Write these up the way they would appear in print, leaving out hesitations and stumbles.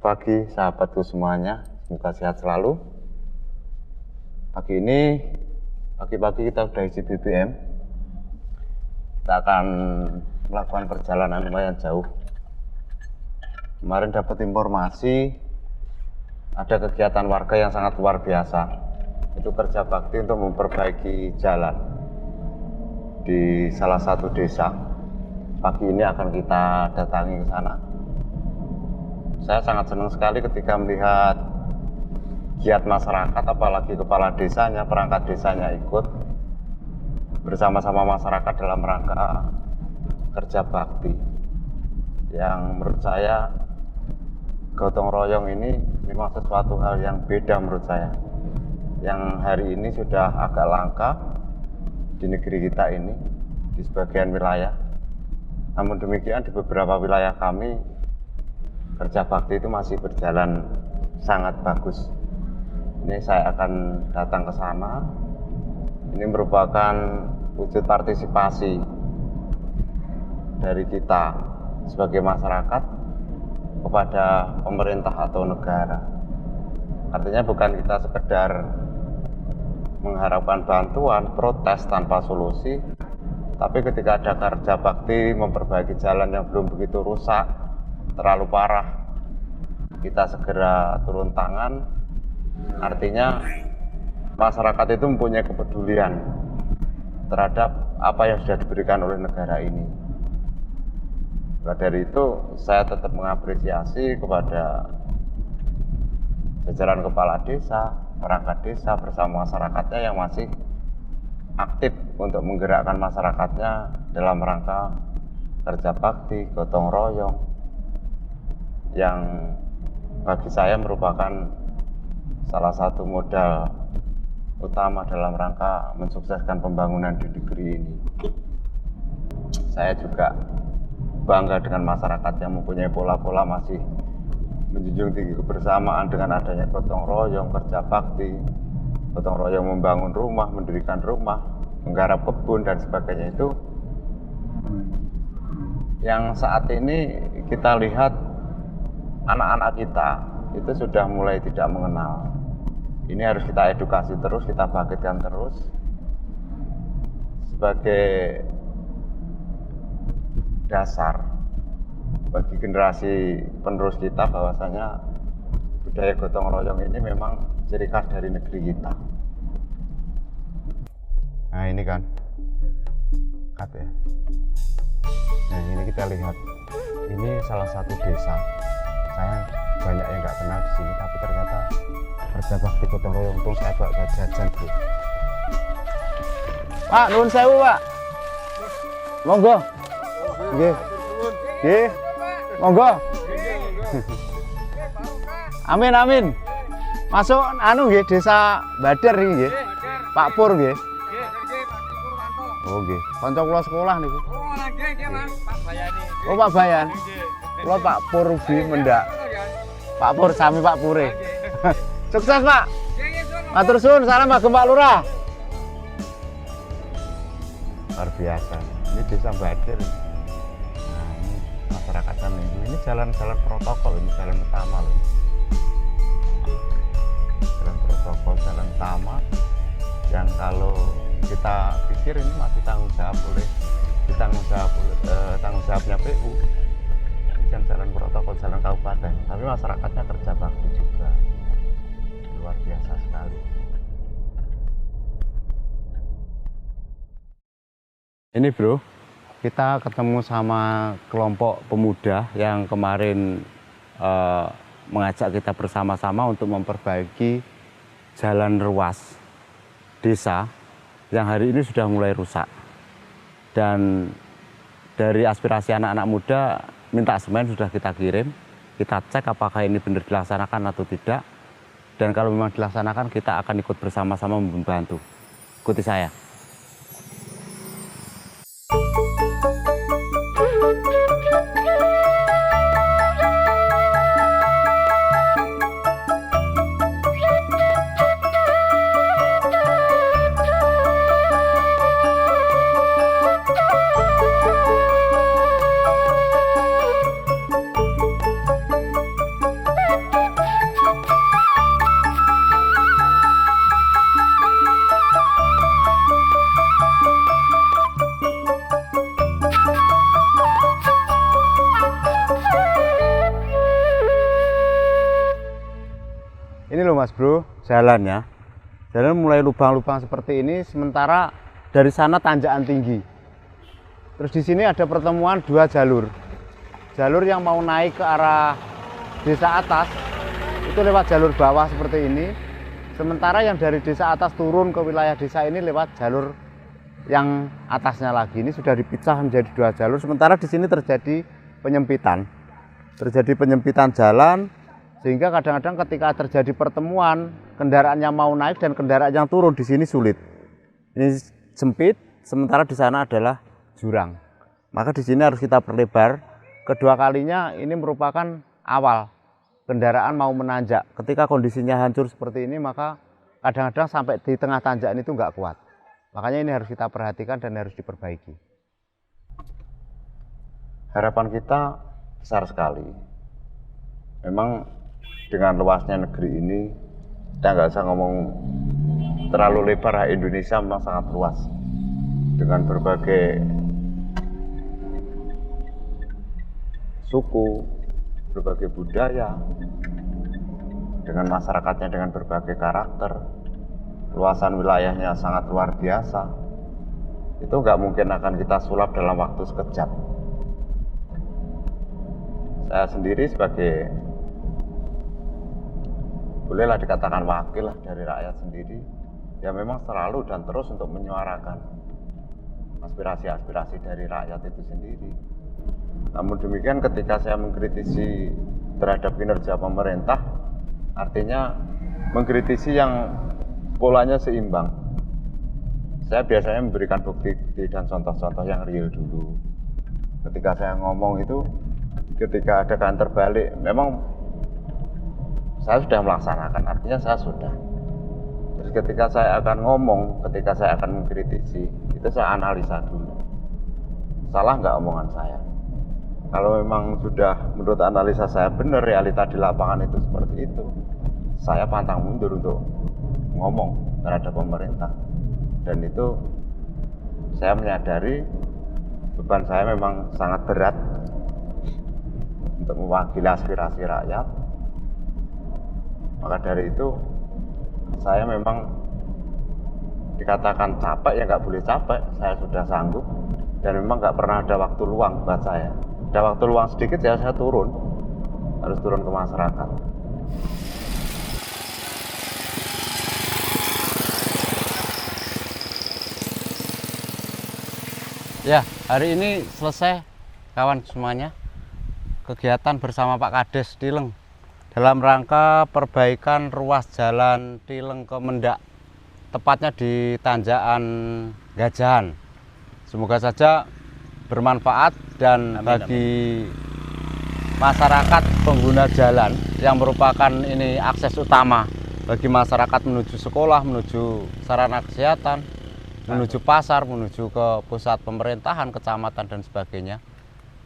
pagi sahabatku semuanya, semoga sehat selalu. Pagi ini, pagi-pagi kita sudah isi BBM. Kita akan melakukan perjalanan lumayan jauh. Kemarin dapat informasi ada kegiatan warga yang sangat luar biasa. Itu kerja bakti untuk memperbaiki jalan di salah satu desa. Pagi ini akan kita datangi ke sana. Saya sangat senang sekali ketika melihat giat masyarakat, apalagi kepala desanya, perangkat desanya ikut bersama-sama masyarakat dalam rangka kerja bakti. Yang menurut saya gotong royong ini memang sesuatu hal yang beda menurut saya. Yang hari ini sudah agak langka di negeri kita ini, di sebagian wilayah. Namun demikian di beberapa wilayah kami kerja bakti itu masih berjalan sangat bagus. Ini saya akan datang ke sana. Ini merupakan wujud partisipasi dari kita sebagai masyarakat kepada pemerintah atau negara. Artinya bukan kita sekedar mengharapkan bantuan, protes tanpa solusi, tapi ketika ada kerja bakti memperbaiki jalan yang belum begitu rusak, terlalu parah, kita segera turun tangan. Artinya masyarakat itu mempunyai kepedulian terhadap apa yang sudah diberikan oleh negara ini. Nah, dari itu saya tetap mengapresiasi kepada jajaran kepala desa, perangkat desa bersama masyarakatnya yang masih aktif untuk menggerakkan masyarakatnya dalam rangka kerja bakti, gotong royong, yang bagi saya merupakan salah satu modal utama dalam rangka mensukseskan pembangunan di negeri ini. Saya juga bangga dengan masyarakat yang mempunyai pola-pola masih menjunjung tinggi kebersamaan dengan adanya gotong royong, kerja bakti, gotong royong membangun rumah, mendirikan rumah, menggarap kebun dan sebagainya. Itu yang saat ini kita lihat anak-anak kita itu sudah mulai tidak mengenal. Ini harus kita edukasi terus, kita bangkitkan terus sebagai dasar bagi generasi penerus kita bahwasanya budaya gotong royong ini memang ciri khas dari negeri kita. Nah ini kan kat ya. Nah ini kita lihat, ini salah satu desa. Saya banyak yang nggak kenal di sini, tapi ternyata kerja bakti gotong royong. Untung saya bawa jajan, Bu. Pak, nuwun sewu, Pak. Monggo. Nggih. Nggih. Monggo. Amin amin. Masuk anu nggih Desa Bader iki nggih. Pak Pur nggih. Oh nggih. Kanca kula sekolah niku. Oh nggih nggih Mas, Pak Bayani. Oh Pak Bayan. Kula Pak Pur Ubi Mendak. Pak Pur sami Pak Pure. Sukses Pak. Matur suwun, salam Pak Gempak Lurah. Luar biasa. Ini Desa Bader. Nah, ini masyarakatnya minggu. Ini jalan-jalan protokol, ini jalan utama loh. Jalan protokol, jalan utama yang kalau kita pikir ini masih tanggung jawabnya PU. Jalan protokol, jalan kabupaten, tapi masyarakatnya kerja bakti juga. Luar biasa sekali. Ini bro, kita ketemu sama kelompok pemuda yang kemarin mengajak kita bersama-sama untuk memperbaiki jalan ruas desa yang hari ini sudah mulai rusak. Dan dari aspirasi anak-anak muda, minta semen sudah kita kirim, kita cek apakah ini benar dilaksanakan atau tidak. Dan kalau memang dilaksanakan, kita akan ikut bersama-sama membantu. Ikuti saya. Mas Bro jalannya. Jalan mulai lubang-lubang seperti ini, sementara dari sana tanjakan tinggi. Terus di sini ada pertemuan dua jalur. Jalur yang mau naik ke arah desa atas itu lewat jalur bawah seperti ini. Sementara yang dari desa atas turun ke wilayah desa ini lewat jalur yang atasnya lagi. Ini sudah dipecah menjadi dua jalur. Sementara di sini terjadi penyempitan. Terjadi penyempitan jalan, sehingga kadang-kadang ketika terjadi pertemuan, kendaraan yang mau naik dan kendaraan yang turun di sini sulit. Ini sempit, sementara di sana adalah jurang. Maka di sini harus kita perlebar. Kedua kalinya ini merupakan awal kendaraan mau menanjak. Ketika kondisinya hancur seperti ini, maka kadang-kadang sampai di tengah tanjakan itu nggak kuat. Makanya ini harus kita perhatikan dan harus diperbaiki. Harapan kita besar sekali. Memang dengan luasnya negeri ini, kita nggak usah ngomong terlalu lebar. Indonesia memang sangat luas dengan berbagai suku, berbagai budaya, dengan masyarakatnya dengan berbagai karakter. Luasan wilayahnya sangat luar biasa. Itu nggak mungkin akan kita sulap dalam waktu sekejap. Saya sendiri sebagai, bolehlah dikatakan wakil lah dari rakyat sendiri, ya memang selalu dan terus untuk menyuarakan aspirasi-aspirasi dari rakyat itu sendiri. Namun demikian ketika saya mengkritisi terhadap kinerja pemerintah, artinya mengkritisi yang polanya seimbang. Saya biasanya memberikan bukti-bukti dan contoh-contoh yang real dulu. Ketika saya ngomong itu, ketika ada keadaan terbalik, memang saya sudah melaksanakan, artinya saya sudah. Terus ketika saya akan ngomong, ketika saya akan mengkritisi, itu saya analisa dulu. Salah nggak omongan saya? Kalau memang sudah menurut analisa saya benar, realita di lapangan itu seperti itu, saya pantang mundur untuk ngomong terhadap pemerintah. Dan itu saya menyadari beban saya memang sangat berat untuk mewakili aspirasi rakyat. Maka dari itu saya memang dikatakan capek, ya nggak boleh capek. Saya sudah sanggup dan memang nggak pernah ada waktu luang buat saya. Ada waktu luang sedikit ya saya turun, harus turun ke masyarakat. Ya, hari ini selesai kawan semuanya kegiatan bersama Pak Kades Tileng dalam rangka perbaikan ruas jalan Tileng ke Mendak, tepatnya di Tanjakan Gajahan. Semoga saja bermanfaat dan bagi masyarakat pengguna jalan yang merupakan ini akses utama bagi masyarakat menuju sekolah, menuju sarana kesehatan, menuju pasar, menuju ke pusat pemerintahan, kecamatan dan sebagainya.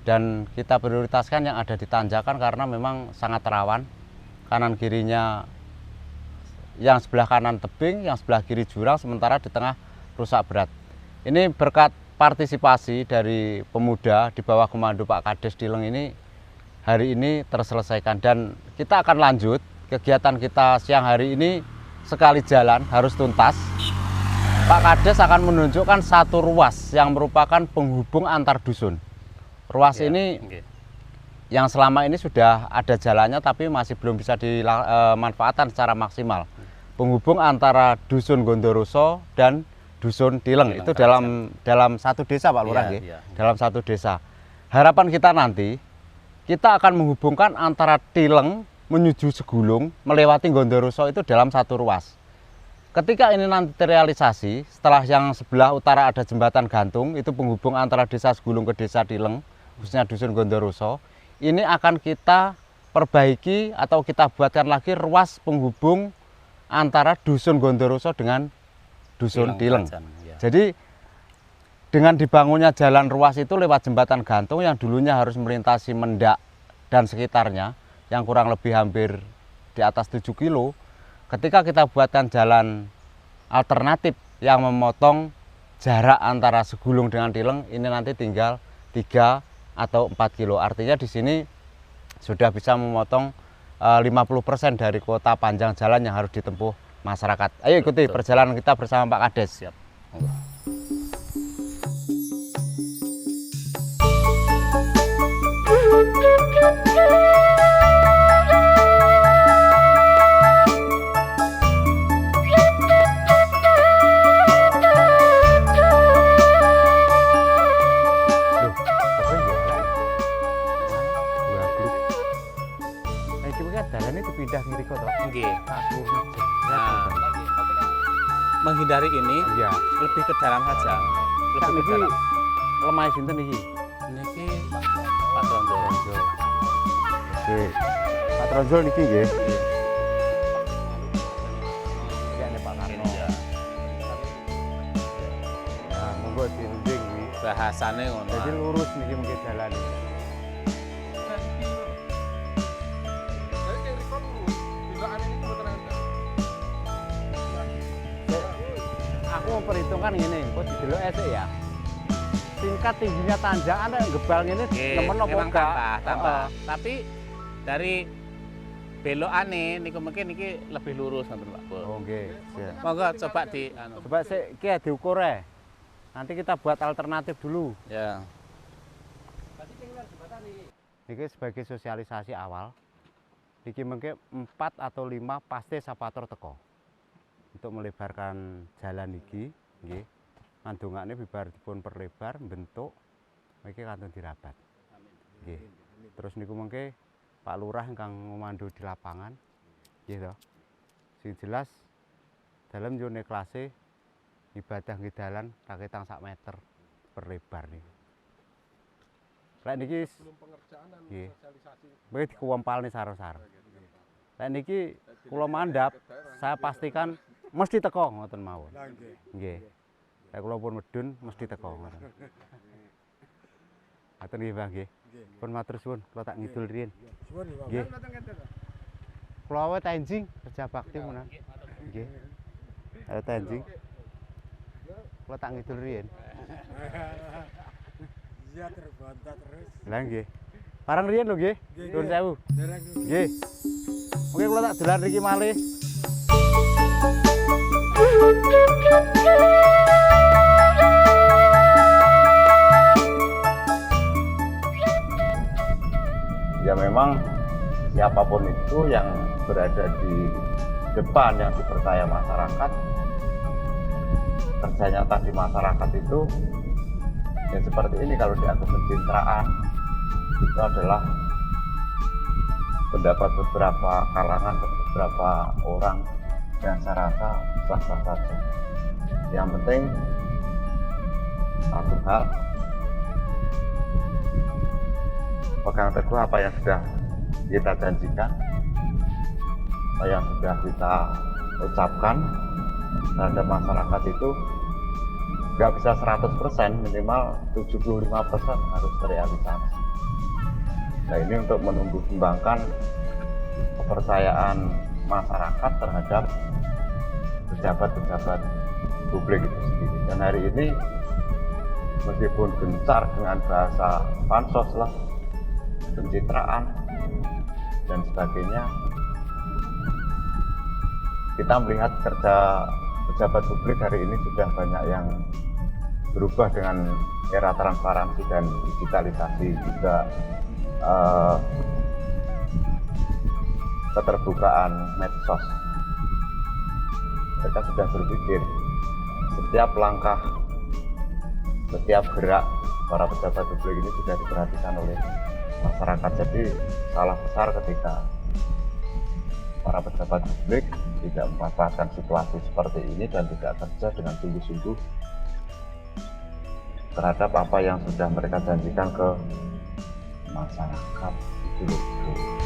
Dan kita prioritaskan yang ada di tanjakan karena memang sangat rawan. Kanan kirinya, yang sebelah kanan tebing, yang sebelah kiri jurang, sementara di tengah rusak berat. Ini berkat partisipasi dari pemuda di bawah komando Pak Kades Tileng ini, hari ini terselesaikan. Dan kita akan lanjut kegiatan kita siang hari ini, sekali jalan harus tuntas. Pak Kades akan menunjukkan satu ruas yang merupakan penghubung antar dusun. Ruas ini yang selama ini sudah ada jalannya tapi masih belum bisa dimanfaatkan secara maksimal. Penghubung antara dusun Gondoroso dan dusun Tileng, itu dalam satu desa Pak Lurah, dalam satu desa. Harapan kita nanti kita akan menghubungkan antara Tileng menuju Segulung melewati Gondoroso itu dalam satu ruas. Ketika ini nanti terrealisasi, setelah yang sebelah utara ada jembatan gantung, itu penghubung antara desa Segulung ke desa Tileng, khususnya dusun Gondoroso, ini akan kita perbaiki atau kita buatkan lagi ruas penghubung antara dusun Gondoroso dengan dusun Tileng. Jadi dengan dibangunnya jalan ruas itu lewat jembatan gantung yang dulunya harus melintasi Mendak dan sekitarnya, yang kurang lebih hampir di atas 7 kilo, ketika kita buatkan jalan alternatif yang memotong jarak antara Segulung dengan Tileng, ini nanti tinggal 3 atau 4 kilo. Artinya di sini sudah bisa memotong 50% dari kuota panjang jalan yang harus ditempuh masyarakat. Ayo ikuti perjalanan kita bersama Pak Kades. Siap. Jalannya dipindah ngiri kok toh? Nggih. Nah, Nah, menghindari ini iya. lebih ke dalam saja. Sak Lebih ke niki dalam. lemah sinten iki? Niki Pak Tronjol. Oke. Pak Tronjol niki nggih. Ya nek Pak Karno. Iya. Nah, monggo diunding iki. Bahasane ngono. Jadi lurus niki mungkin jalan. Aku memperhitungkan ini, kok didelok esek ya. Tingkat tingginya tanjakan nek gebal ngene nemen apa memang enggak? tambah. Tapi dari belokane niku mungkin niki lebih lurus ngoten Pak Bos. Oh nggih. Siap. Monggo coba di anu. Coba sik iki diukur ya. Nanti kita buat alternatif dulu. Ya. Ini sebagai sosialisasi awal. Iki mungkin 4 atau 5 pasti sapator teko. Untuk melebarkan jalan iki, nggih. Mandongane bibar dipun perlebar bentuk iki kantun dirabat. Nggih. Terus niku mengke Pak Lurah ingkang memandu di lapangan. Nggih to. Sing jelas dalam jone klase ibadah nggih dalan raketang sak meter perlebar niku. Lek niki belum pengerjaan dan sosialisasi. Nggih dikuwampalne saro-saro. Lek niki kula mandhap, saya pastikan mesti teko ngoten mawon. Nggih. Lek kula pun medun mesti teko ngoten. Ngoten nggih, Bang nggih. Pun matur suwun, kula tak ngidul riyin. Suwun nggih. Kula wae tenjing kerja bakti menan. Nggih. Ayo tenjing. Kula tak ngidul riyin. Iya terbantah terus. Lah nggih. Parang riyen lho nggih. Nuwun sewu. Nggih. Oke kula tak dolan riki malih. Ya memang siapapun itu yang berada di depan yang dipercaya masyarakat, kerja nyata di masyarakat itu yang seperti ini kalau dianggap pencitraan itu adalah pendapat beberapa kalangan, beberapa orang yang saya rasa sah-sah saja. Yang penting satu hal, pegang teguh apa yang sudah kita janjikan, apa yang sudah kita ucapkan terhadap masyarakat itu nggak bisa 100%, minimal 75% harus terrealisasi. Nah ini untuk menumbuh kembangkan kepercayaan masyarakat terhadap pejabat-pejabat publik itu sendiri. Dan hari ini meskipun gencar dengan bahasa pansos lah, pencitraan dan sebagainya, kita melihat kerja pejabat publik hari ini sudah banyak yang berubah dengan era transparansi dan digitalisasi, juga keterbukaan medsos. Mereka sudah berpikir setiap langkah, setiap gerak para pejabat publik ini sudah diperhatikan oleh masyarakat. Jadi salah besar ketika para pejabat publik tidak memanfaatkan situasi seperti ini dan tidak kerja dengan sungguh-sungguh terhadap apa yang sudah mereka janjikan ke masyarakat itu loh.